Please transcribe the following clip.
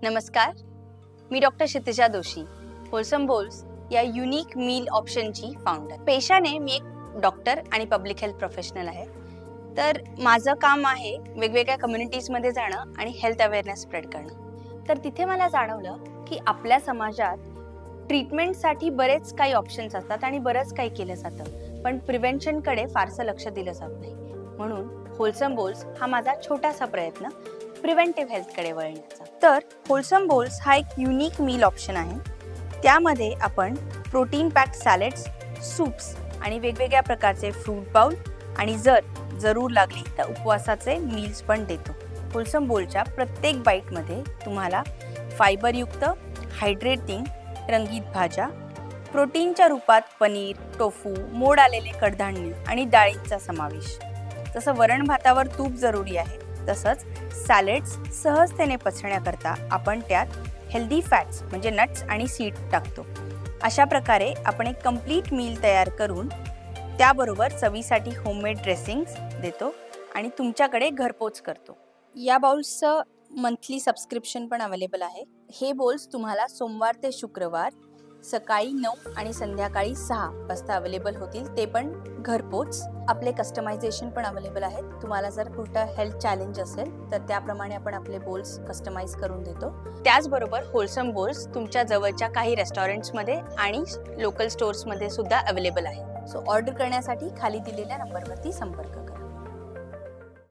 नमस्कार, मी doctor Kshitija Doshi, wholesome bowls या युनिक मील ऑप्शनची फाउंडर. पेशाने मी एक डॉक्टर आणि पब्लिक हेल्थ प्रोफेशनल आहे. तर माझं काम आहे वेगवेगळ्या कम्युनिटीजमध्ये जाणं आणि हेल्थ अवेअरनेस स्प्रेड करणं. तर तिथे मला जाणवलं की आपल्या समाजात ट्रीटमेंटसाठी बरेच काही ऑप्शन्स असतात आणि बरंच काही केलं जातं, पण प्रिव्हेंशनकडे फारसं लक्ष दिलं जात नाही. म्हणून होलसम बोल्स हा माझा छोटासा प्रयत्न प्रिव्हेंटिव्ह हेल्थकडे वळण्याचा. तर होलसम बोल्स हा एक युनिक मील ऑप्शन आहे. त्यामध्ये आपण प्रोटीन पॅक्ड सॅलेड्स, सूप्स आणि वेगवेगळ्या प्रकारचे फ्रूट बाउल आणि जरूर लागली तर उपवासाचे मील्स पण देतो. होलसम बोलच्या प्रत्येक बाईटमध्ये तुम्हाला फायबरयुक्त, हायड्रेटिंग, रंगीत भाज्या, प्रोटीनच्या रूपात पनीर, टोफू, मोड आलेले कडधान्य आणि डाळींचा समावेश. जसं वरण भातावर तूप जरुरी आहे, तसंच सॅलेड्स सहजतेने पचण्याकरता आपण त्यात हेल्दी फॅट्स म्हणजे नट्स आणि सीड टाकतो. अशा प्रकारे आपण एक कंप्लीट मील तयार करून त्याबरोबर चवीसाठी होममेड ड्रेसिंग्स देतो आणि तुमच्याकडे घरपोच करतो. या बाउल्सचं मंथली सबस्क्रिप्शन पण अवेलेबल आहे. हे बोल्स तुम्हाला सोमवार ते शुक्रवार सकाळी 9 आणि संध्याकाळी 6 वाजता अवेलेबल होतील, ते पण घरपोच. आपले कस्टमायझेशन पण अवेलेबल आहेत. तुम्हाला जर कुठं हेल्थ चॅलेंज असेल तर त्याप्रमाणे आपण आपले बोल्स कस्टमाइज करून देतो. त्याचबरोबर होलसम बोल्स तुमच्या जवळच्या काही रेस्टॉरंट्समध्ये आणि लोकल स्टोर्समध्ये सुद्धा अवेलेबल आहे. सो ऑर्डर करण्यासाठी खाली दिलेल्या नंबरवरती संपर्क करा.